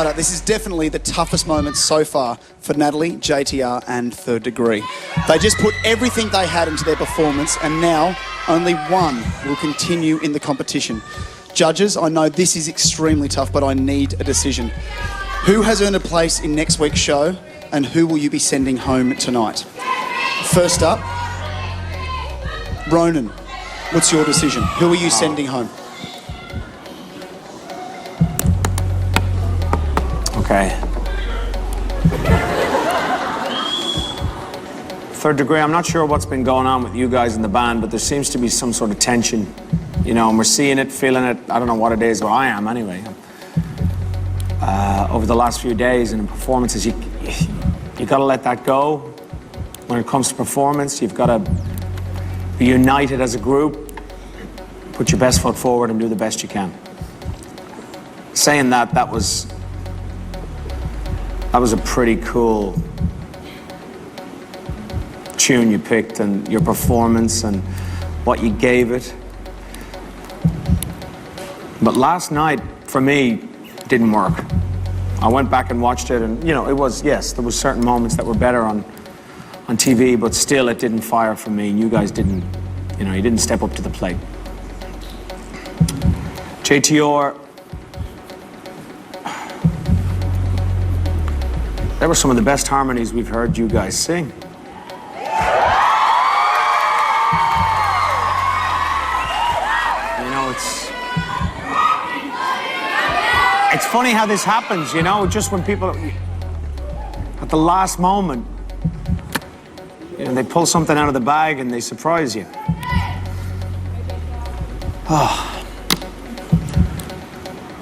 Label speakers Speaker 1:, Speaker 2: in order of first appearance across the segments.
Speaker 1: two-parter. This is definitely the toughest moment so far for Natalie, JTR and Third Degree. They just put everything they had into their performance, and now only one will continue in the competition. Judges, I know this is extremely tough, but I need a decision. Who has earned a place in next week's show, and who will you be sending home tonight? First up, Ronan, what's your decision? Who are you sending home?
Speaker 2: Okay. Third Degree, I'm not sure what's been going on with you guys in the band, but there seems to be some sort of tension, you know, and we're seeing it, feeling it. I don't know what it is, but I am anyway. Over the last few days and in performances, you got to let that go. When it comes to performance, you've got to be united as a group, put your best foot forward and do the best you can. Saying that, that was a pretty cool tune you picked, and your performance and what you gave it. But last night, for me, didn't work. I went back and watched it, and, you know, it was, yes, there were certain moments that were better on TV, but still it didn't fire for me, and you guys didn't, you know, you didn't step up to the plate. JTR, they were some of the best harmonies we've heard you guys sing. You know, it's funny how this happens, you know, just when people, at the last moment, you know, they pull something out of the bag and they surprise you. Oh.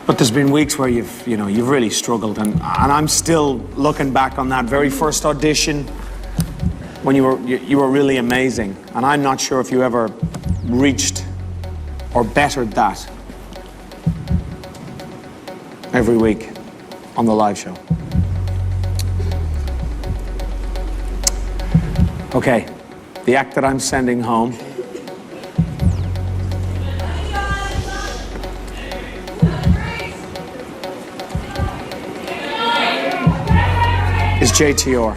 Speaker 2: But there's been weeks where you've really struggled, and I'm still looking back on that very first audition when you were really amazing, and I'm not sure if you ever reached or bettered that every week on the live show. Okay, the act that I'm sending home is JTR.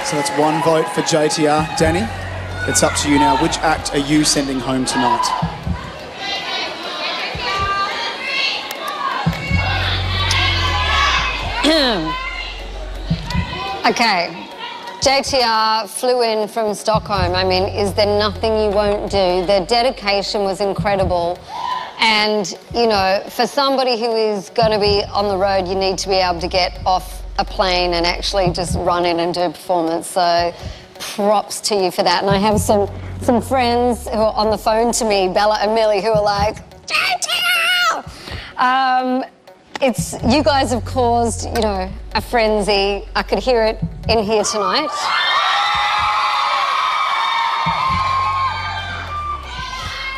Speaker 1: So that's one vote for JTR. Danny, it's up to you now. Which act are you sending home tonight?
Speaker 3: Okay, JTR flew in from Stockholm. I mean, is there nothing you won't do? The dedication was incredible. And, you know, for somebody who is going to be on the road, you need to be able to get off a plane and actually just run in and do a performance. So props to you for that. And I have some friends who are on the phone to me, Bella and Millie, who are like, JTR! You guys have caused, you know, a frenzy. I could hear it in here tonight.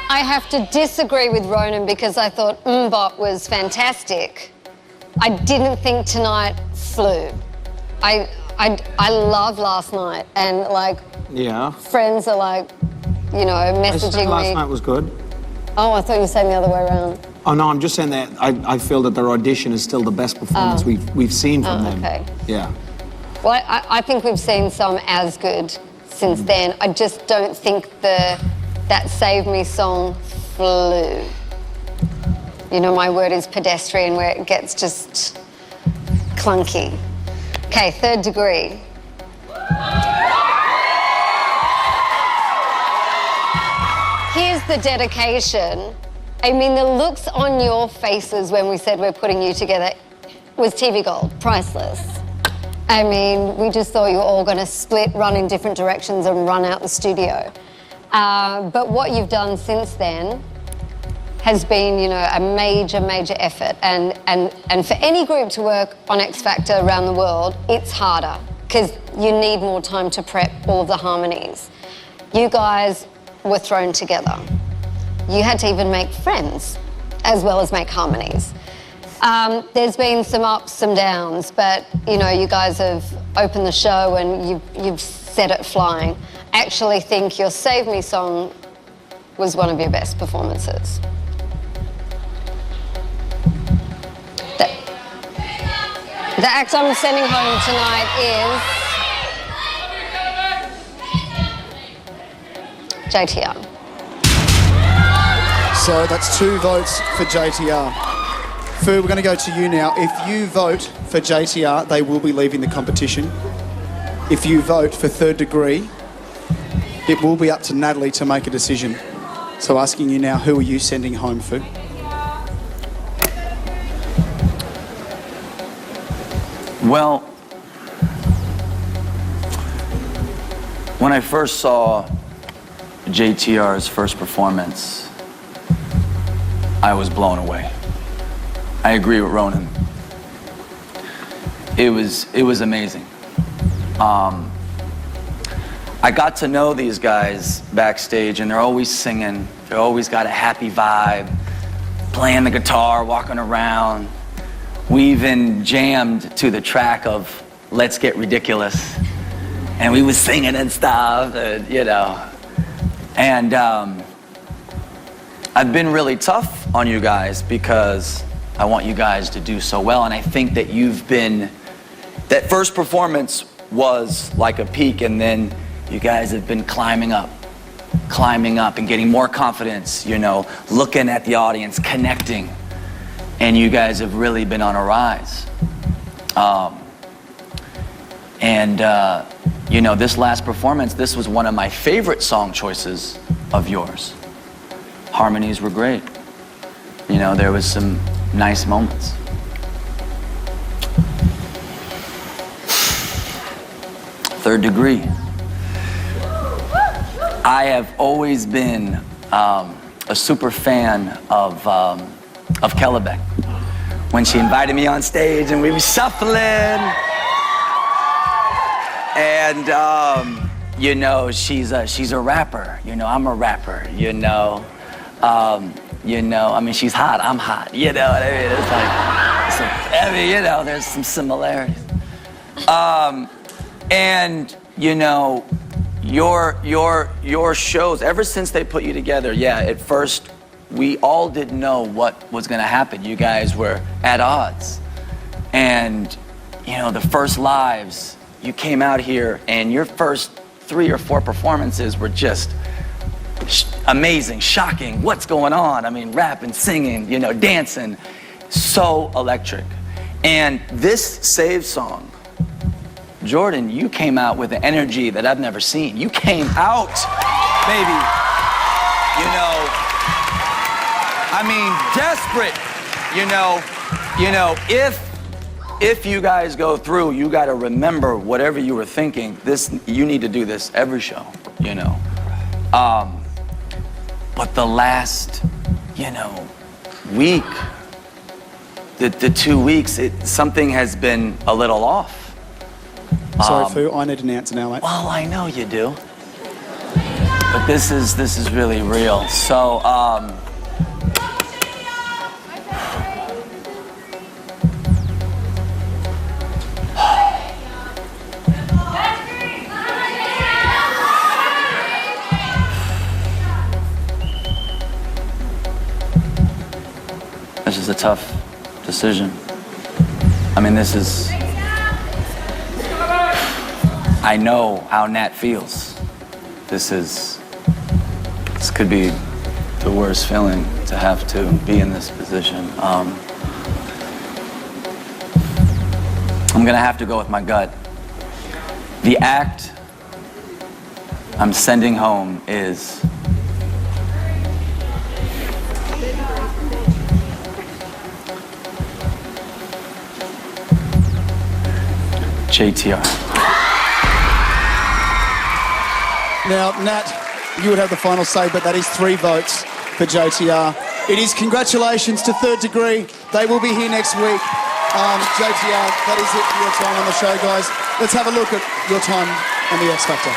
Speaker 3: I have to disagree with Ronan because I thought MMMBop was fantastic. I didn't think tonight flew. I love last night, and like,
Speaker 2: yeah,
Speaker 3: friends are like, you know, messaging me.
Speaker 2: Last night was good.
Speaker 3: Oh, I thought you were saying the other way around.
Speaker 2: Oh no, I'm just saying that I feel that their audition is still the best performance we've seen from them.
Speaker 3: Okay.
Speaker 2: Yeah.
Speaker 3: Well, I think we've seen some as good since then. I just don't think that Save Me song flew. You know, my word is pedestrian, where it gets just clunky. Okay, Third Degree. Here's the dedication. I mean, the looks on your faces when we said we're putting you together was TV gold, priceless. I mean, we just thought you were all going to split, run in different directions and run out the studio. But what you've done since then has been, you know, a major, major effort. And for any group to work on X Factor around the world, it's harder because you need more time to prep all of the harmonies. You guys were thrown together. You had to even make friends as well as make harmonies. There's been some ups, some downs, but, you know, you guys have opened the show and you've set it flying. I actually think your Save Me song was one of your best performances. The act I'm sending home tonight is JTR.
Speaker 1: So that's 2 votes for JTR. Fu, we're going to go to you now. If you vote for JTR, they will be leaving the competition. If you vote for Third Degree, it will be up to Natalie to make a decision. So asking you now, who are you sending home, Fu?
Speaker 4: Well, when I first saw JTR's first performance, I was blown away. I agree with Ronan. It was amazing. I got to know these guys backstage, and they're always singing. They're always got a happy vibe, playing the guitar, walking around. We even jammed to the track of Let's Get Ridiculous, and we was singing and stuff, and, you know. And I've been really tough on you guys because I want you guys to do so well, and I think that that first performance was like a peak, and then you guys have been climbing up and getting more confidence, you know, looking at the audience, connecting. And you guys have really been on a rise. You know, this last performance, this was one of my favorite song choices of yours. Harmonies were great. You know, there was some nice moments. Third Degree. I have always been a super fan of Kellebec. When she invited me on stage and we were shuffling, and you know, she's a rapper. You know, I'm a rapper. You know, I mean, she's hot. I'm hot. You know what I mean? It's like, you know, there's some similarities. And you know, your shows, ever since they put you together, yeah, at first we all didn't know what was gonna happen. You guys were at odds. And you know, the first lives, you came out here and your first 3 or 4 performances were just amazing, shocking. What's going on? I mean, rapping, singing, you know, dancing, so electric. And this Save song, Jordan, you came out with an energy that I've never seen. You came out, baby, you know, I mean, desperate, you know, if you guys go through, you got to remember whatever you were thinking. You need to do this every show, you know. But the last, you know, week, the 2 weeks, something has been a little off.
Speaker 1: Sorry, Fu, I need an answer now, mate.
Speaker 4: Well, I know you do. But this is really real. So, this is a tough decision. I mean, I know how Nat feels. This could be the worst feeling to have to be in this position. I'm gonna have to go with my gut. The act I'm sending home is JTR.
Speaker 1: Now, Nat, you would have the final say, but that is 3 votes for JTR. It is congratulations to Third Degree. They will be here next week. JTR, that is it for your time on the show, guys. Let's have a look at your time on the X Factor.